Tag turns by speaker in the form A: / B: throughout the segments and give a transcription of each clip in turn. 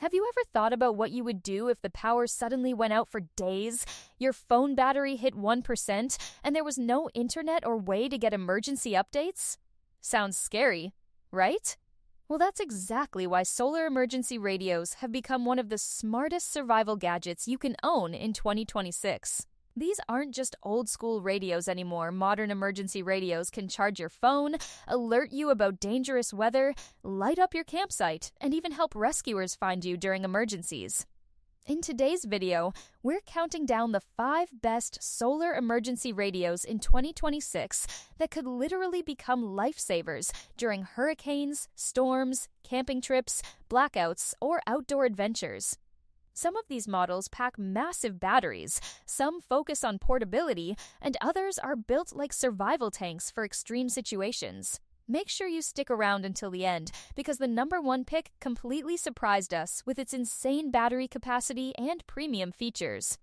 A: Have you ever thought about what you would do if the power suddenly went out for days, your phone battery hit 1%, and there was no internet or way to get emergency updates? Sounds scary, right? Well, that's exactly why solar emergency radios have become one of the smartest survival gadgets you can own in 2026. These aren't just old-school radios anymore. Modern emergency radios can charge your phone, alert you about dangerous weather, light up your campsite, and even help rescuers find you during emergencies. In today's video, we're counting down the 5 best solar emergency radios in 2026 that could literally become lifesavers during hurricanes, storms, camping trips, blackouts, or outdoor adventures. Some of these models pack massive batteries, some focus on portability, and others are built like survival tanks for extreme situations. Make sure you stick around until the end, because the number 1 pick completely surprised us with its insane battery capacity and premium features.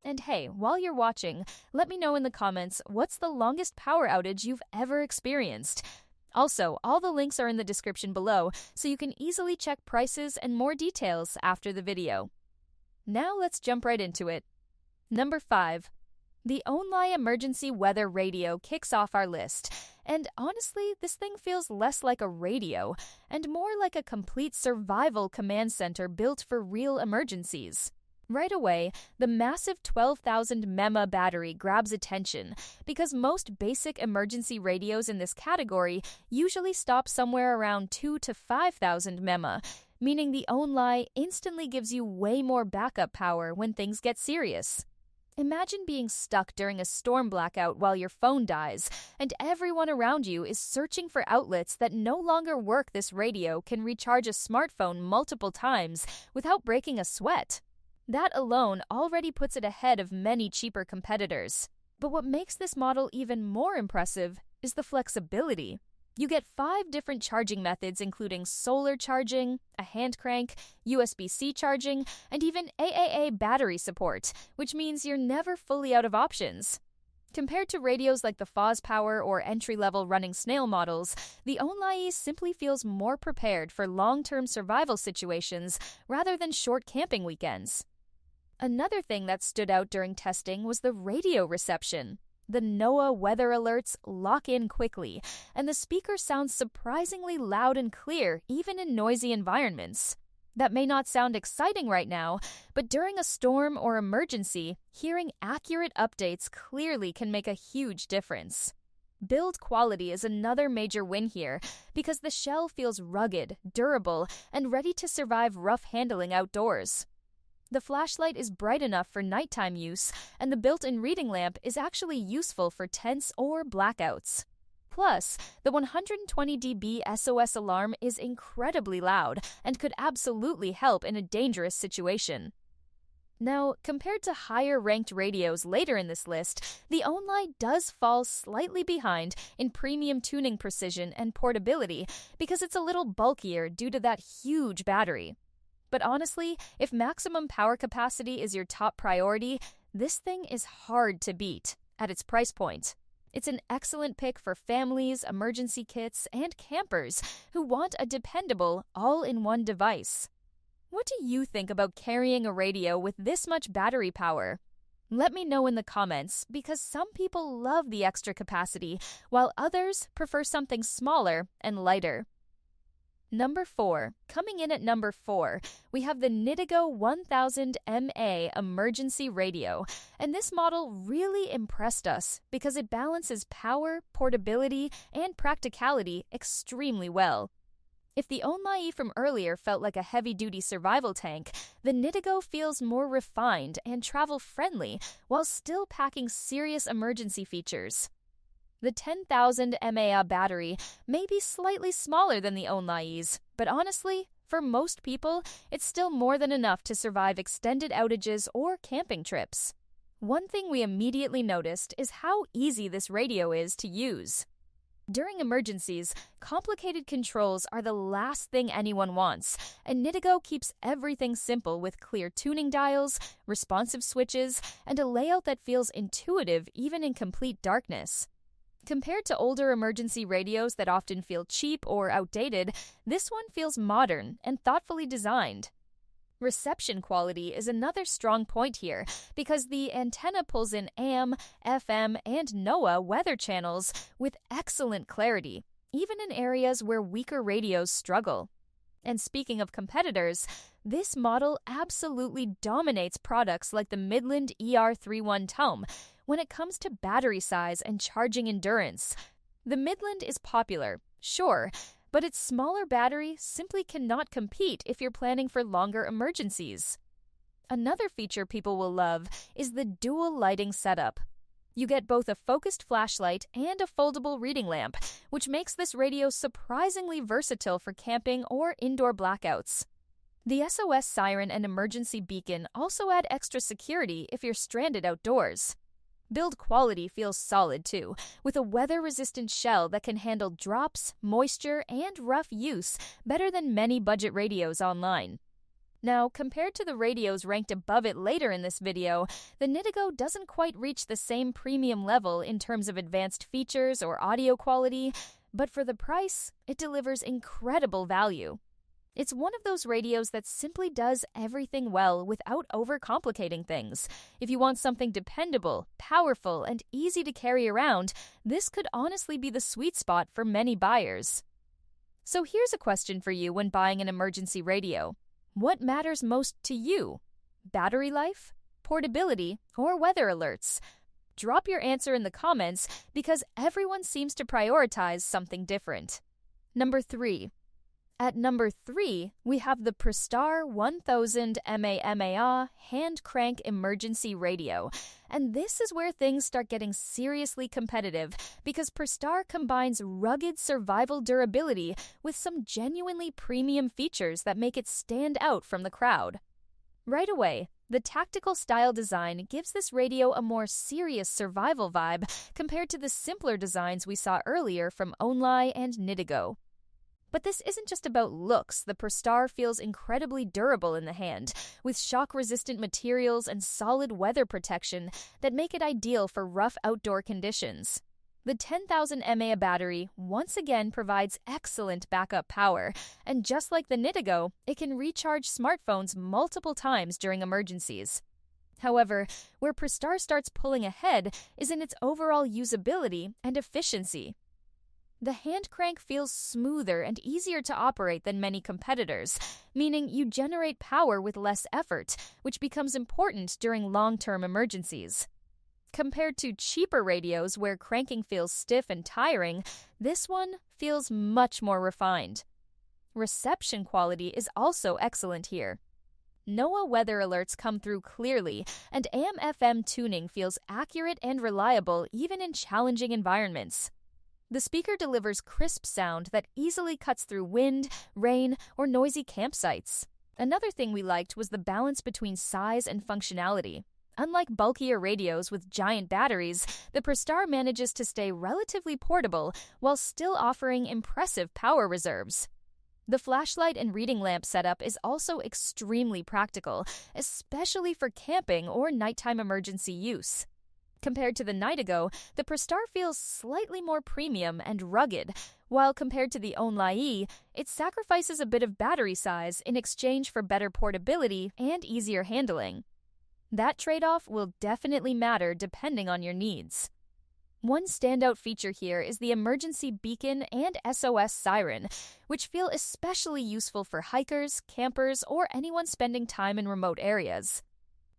A: And hey, while you're watching, let me know in the comments what's the longest power outage you've ever experienced. Also, all the links are in the description below, so you can easily check prices and more details after the video. Now let's jump right into it. Number 5. The Only Emergency Weather Radio kicks off our list. And honestly, this thing feels less like a radio and more like a complete survival command center built for real emergencies. Right away, the massive 12,000 mAh battery grabs attention because most basic emergency radios in this category usually stop somewhere around 2,000 to 5,000 mAh, meaning the Only instantly gives you way more backup power when things get serious. Imagine being stuck during a storm blackout while your phone dies, and everyone around you is searching for outlets that no longer work. This radio can recharge a smartphone multiple times without breaking a sweat. That alone already puts it ahead of many cheaper competitors. But what makes this model even more impressive is the flexibility. You get 5 different charging methods, including solar charging, a hand crank, USB-C charging, and even AAA battery support, which means you're never fully out of options. Compared to radios like the Foz Power or entry-level running snail models, the Only simply feels more prepared for long-term survival situations rather than short camping weekends. Another thing that stood out during testing was the radio reception. The NOAA weather alerts lock in quickly, and the speaker sounds surprisingly loud and clear even in noisy environments. That may not sound exciting right now, but during a storm or emergency, hearing accurate updates clearly can make a huge difference. Build quality is another major win here because the shell feels rugged, durable, and ready to survive rough handling outdoors. The flashlight is bright enough for nighttime use, and the built-in reading lamp is actually useful for tents or blackouts. Plus, the 120 dB SOS alarm is incredibly loud and could absolutely help in a dangerous situation. Now, compared to higher-ranked radios later in this list, the Only does fall slightly behind in premium tuning precision and portability because it's a little bulkier due to that huge battery. But honestly, if maximum power capacity is your top priority, this thing is hard to beat at its price point. It's an excellent pick for families, emergency kits, and campers who want a dependable, all-in-one device. What do you think about carrying a radio with this much battery power? Let me know in the comments, because some people love the extra capacity, while others prefer something smaller and lighter. Number 4. Coming in at number 4, we have the NITIGO 1000 mAh emergency radio, and this model really impressed us because it balances power, portability, and practicality extremely well. If the Only from earlier felt like a heavy-duty survival tank, the NITIGO feels more refined and travel-friendly while still packing serious emergency features. The 10,000 mAh battery may be slightly smaller than the Only's, but honestly, for most people, it's still more than enough to survive extended outages or camping trips. One thing we immediately noticed is how easy this radio is to use. During emergencies, complicated controls are the last thing anyone wants, and NITIGO keeps everything simple with clear tuning dials, responsive switches, and a layout that feels intuitive even in complete darkness. Compared to older emergency radios that often feel cheap or outdated, this one feels modern and thoughtfully designed. Reception quality is another strong point here because the antenna pulls in AM, FM, and NOAA weather channels with excellent clarity, even in areas where weaker radios struggle. And speaking of competitors, this model absolutely dominates products like the Midland ER31 Tome when it comes to battery size and charging endurance. The Midland is popular, sure, but its smaller battery simply cannot compete if you're planning for longer emergencies. Another feature people will love is the dual lighting setup. You get both a focused flashlight and a foldable reading lamp, which makes this radio surprisingly versatile for camping or indoor blackouts. The SOS siren and emergency beacon also add extra security if you're stranded outdoors. Build quality feels solid too, with a weather-resistant shell that can handle drops, moisture, and rough use better than many budget radios online. Now, compared to the radios ranked above it later in this video, the NITIGO doesn't quite reach the same premium level in terms of advanced features or audio quality, but for the price, it delivers incredible value. It's one of those radios that simply does everything well without overcomplicating things. If you want something dependable, powerful, and easy to carry around, this could honestly be the sweet spot for many buyers. So here's a question for you when buying an emergency radio. What matters most to you? Battery life, portability, or weather alerts? Drop your answer in the comments because everyone seems to prioritize something different. Number 3. At number 3, we have the Pristar 1000 mAh hand crank emergency radio. And this is where things start getting seriously competitive because Pristar combines rugged survival durability with some genuinely premium features that make it stand out from the crowd. Right away, the tactical style design gives this radio a more serious survival vibe compared to the simpler designs we saw earlier from Only and NITIGO. But this isn't just about looks. The Pristar feels incredibly durable in the hand, with shock-resistant materials and solid weather protection that make it ideal for rough outdoor conditions. The 10,000 mAh battery once again provides excellent backup power, and just like the NITIGO, it can recharge smartphones multiple times during emergencies. However, where Pristar starts pulling ahead is in its overall usability and efficiency. The hand crank feels smoother and easier to operate than many competitors, meaning you generate power with less effort, which becomes important during long-term emergencies. Compared to cheaper radios where cranking feels stiff and tiring, this one feels much more refined. Reception quality is also excellent here. NOAA weather alerts come through clearly, and AM/FM tuning feels accurate and reliable even in challenging environments. The speaker delivers crisp sound that easily cuts through wind, rain, or noisy campsites. Another thing we liked was the balance between size and functionality. Unlike bulkier radios with giant batteries, the Pristar manages to stay relatively portable while still offering impressive power reserves. The flashlight and reading lamp setup is also extremely practical, especially for camping or nighttime emergency use. Compared to the NITIGO, the Pristar feels slightly more premium and rugged, while compared to the Only, it sacrifices a bit of battery size in exchange for better portability and easier handling. That trade-off will definitely matter depending on your needs. One standout feature here is the emergency beacon and SOS siren, which feel especially useful for hikers, campers, or anyone spending time in remote areas.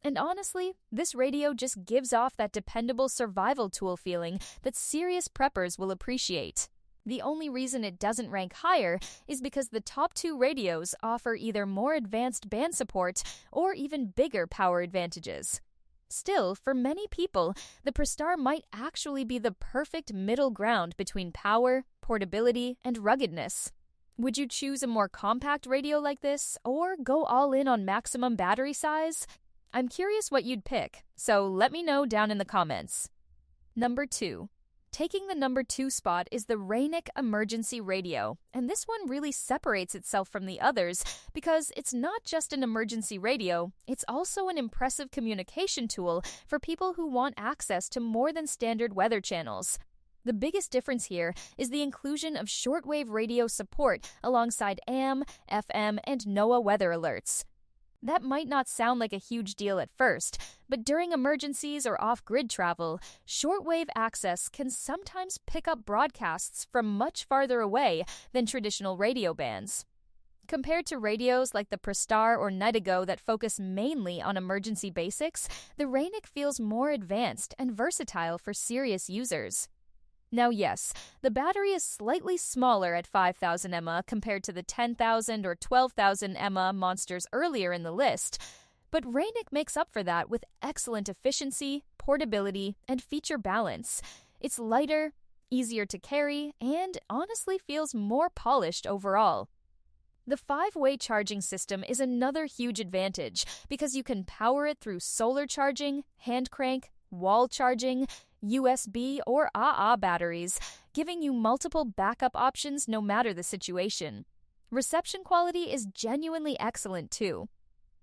A: And honestly, this radio just gives off that dependable survival tool feeling that serious preppers will appreciate. The only reason it doesn't rank higher is because the top 2 radios offer either more advanced band support or even bigger power advantages. Still, for many people, the Pristar might actually be the perfect middle ground between power, portability, and ruggedness. Would you choose a more compact radio like this, or go all in on maximum battery size? I'm curious what you'd pick, so let me know down in the comments. Number 2. Taking the number 2 spot is the Raynic emergency radio, and this one really separates itself from the others because it's not just an emergency radio, it's also an impressive communication tool for people who want access to more than standard weather channels. The biggest difference here is the inclusion of shortwave radio support alongside AM, FM, and NOAA weather alerts. That might not sound like a huge deal at first, but during emergencies or off-grid travel, shortwave access can sometimes pick up broadcasts from much farther away than traditional radio bands. Compared to radios like the Pristar or NITIGO that focus mainly on emergency basics, the Raynic feels more advanced and versatile for serious users. Now yes, the battery is slightly smaller at 5,000 mAh compared to the 10,000 or 12,000 mAh monsters earlier in the list, but Raynic makes up for that with excellent efficiency, portability, and feature balance. It's lighter, easier to carry, and honestly feels more polished overall. The 5-way charging system is another huge advantage because you can power it through solar charging, hand crank, wall charging, USB, or AA batteries, giving you multiple backup options no matter the situation. Reception quality is genuinely excellent too.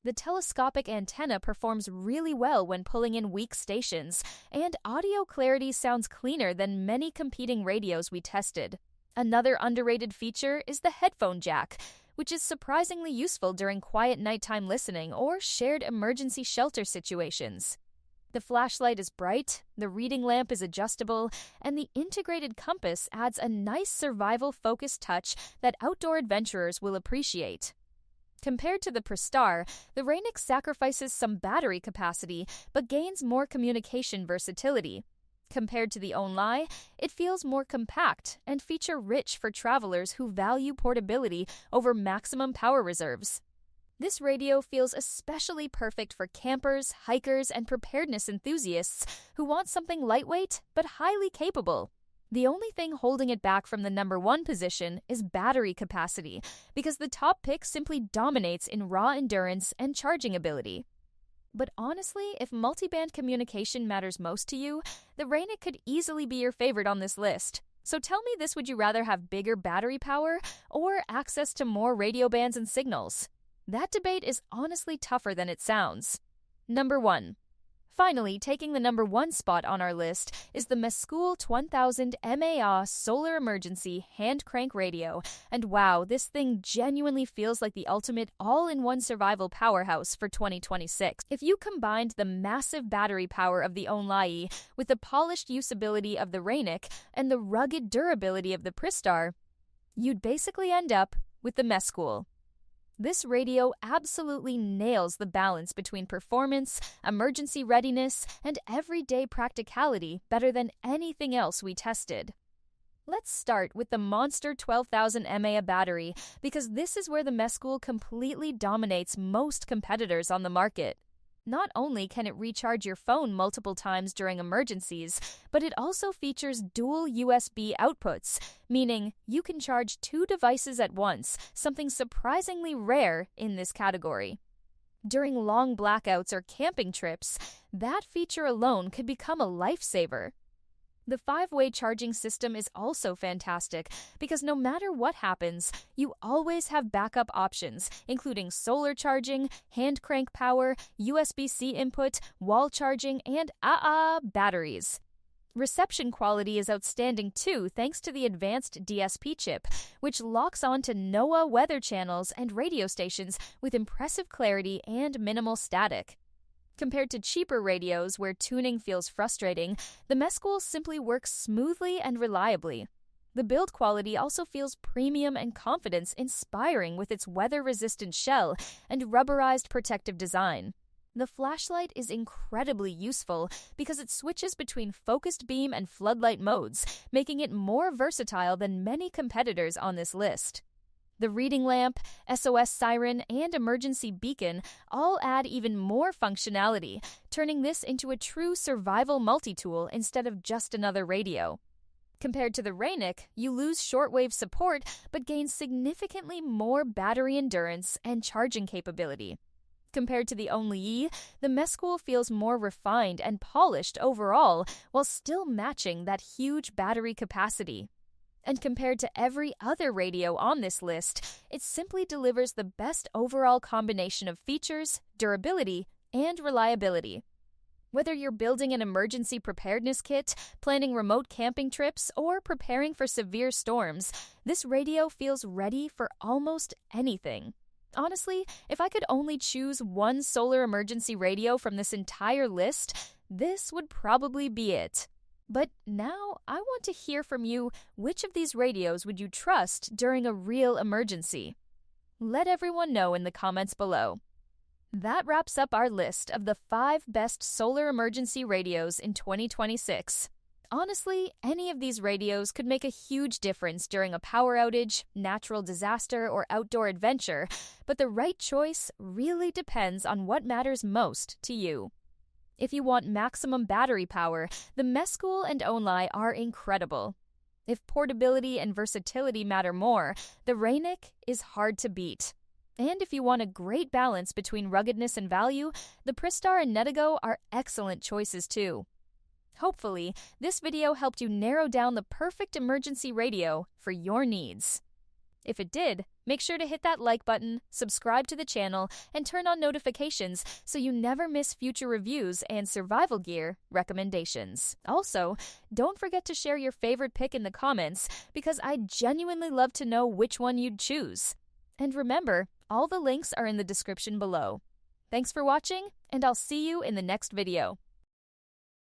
A: The telescopic antenna performs really well when pulling in weak stations, and audio clarity sounds cleaner than many competing radios we tested. Another underrated feature is the headphone jack, which is surprisingly useful during quiet nighttime listening or shared emergency shelter situations. The flashlight is bright, the reading lamp is adjustable, and the integrated compass adds a nice survival-focused touch that outdoor adventurers will appreciate. Compared to the Pristar, the Raynic sacrifices some battery capacity but gains more communication versatility. Compared to the Only, it feels more compact and feature-rich for travelers who value portability over maximum power reserves. This radio feels especially perfect for campers, hikers, and preparedness enthusiasts who want something lightweight but highly capable. The only thing holding it back from the number 1 position is battery capacity, because the top pick simply dominates in raw endurance and charging ability. But honestly, if multiband communication matters most to you, the Raynic could easily be your favorite on this list. So tell me this: would you rather have bigger battery power or access to more radio bands and signals? That debate is honestly tougher than it sounds. Number 1. Finally, taking the number 1 spot on our list is the Mesqool 1000 mAh Solar Emergency Hand Crank Radio. And wow, this thing genuinely feels like the ultimate all-in-one survival powerhouse for 2026. If you combined the massive battery power of the Only with the polished usability of the Raynic and the rugged durability of the Pristar, you'd basically end up with the Mesqool. This radio absolutely nails the balance between performance, emergency readiness, and everyday practicality better than anything else we tested. Let's start with the monster 12,000 mAh battery, because this is where the Mesqool completely dominates most competitors on the market. Not only can it recharge your phone multiple times during emergencies, but it also features dual USB outputs, meaning you can charge 2 devices at once, something surprisingly rare in this category. During long blackouts or camping trips, that feature alone could become a lifesaver. The 5-way charging system is also fantastic because no matter what happens, you always have backup options, including solar charging, hand crank power, USB-C input, wall charging, and AA batteries. Reception quality is outstanding too thanks to the advanced DSP chip, which locks onto NOAA weather channels and radio stations with impressive clarity and minimal static. Compared to cheaper radios where tuning feels frustrating, the Mesqool simply works smoothly and reliably. The build quality also feels premium and confidence-inspiring with its weather-resistant shell and rubberized protective design. The flashlight is incredibly useful because it switches between focused beam and floodlight modes, making it more versatile than many competitors on this list. The reading lamp, SOS siren, and emergency beacon all add even more functionality, turning this into a true survival multi-tool instead of just another radio. Compared to the Raynic, you lose shortwave support but gain significantly more battery endurance and charging capability. Compared to the Only, the Mesqool feels more refined and polished overall while still matching that huge battery capacity. And compared to every other radio on this list, it simply delivers the best overall combination of features, durability, and reliability. Whether you're building an emergency preparedness kit, planning remote camping trips, or preparing for severe storms, this radio feels ready for almost anything. Honestly, if I could only choose one solar emergency radio from this entire list, this would probably be it. But now I want to hear from you, which of these radios would you trust during a real emergency? Let everyone know in the comments below. That wraps up our list of the 5 best solar emergency radios in 2026. Honestly, any of these radios could make a huge difference during a power outage, natural disaster, or outdoor adventure, but the right choice really depends on what matters most to you. If you want maximum battery power, the Mesqool and Only are incredible. If portability and versatility matter more, the Raynic is hard to beat. And if you want a great balance between ruggedness and value, the Pristar and NITIGO are excellent choices too. Hopefully, this video helped you narrow down the perfect emergency radio for your needs. If it did, make sure to hit that like button, subscribe to the channel, and turn on notifications so you never miss future reviews and survival gear recommendations. Also, don't forget to share your favorite pick in the comments because I'd genuinely love to know which one you'd choose. And remember, all the links are in the description below. Thanks for watching, and I'll see you in the next video.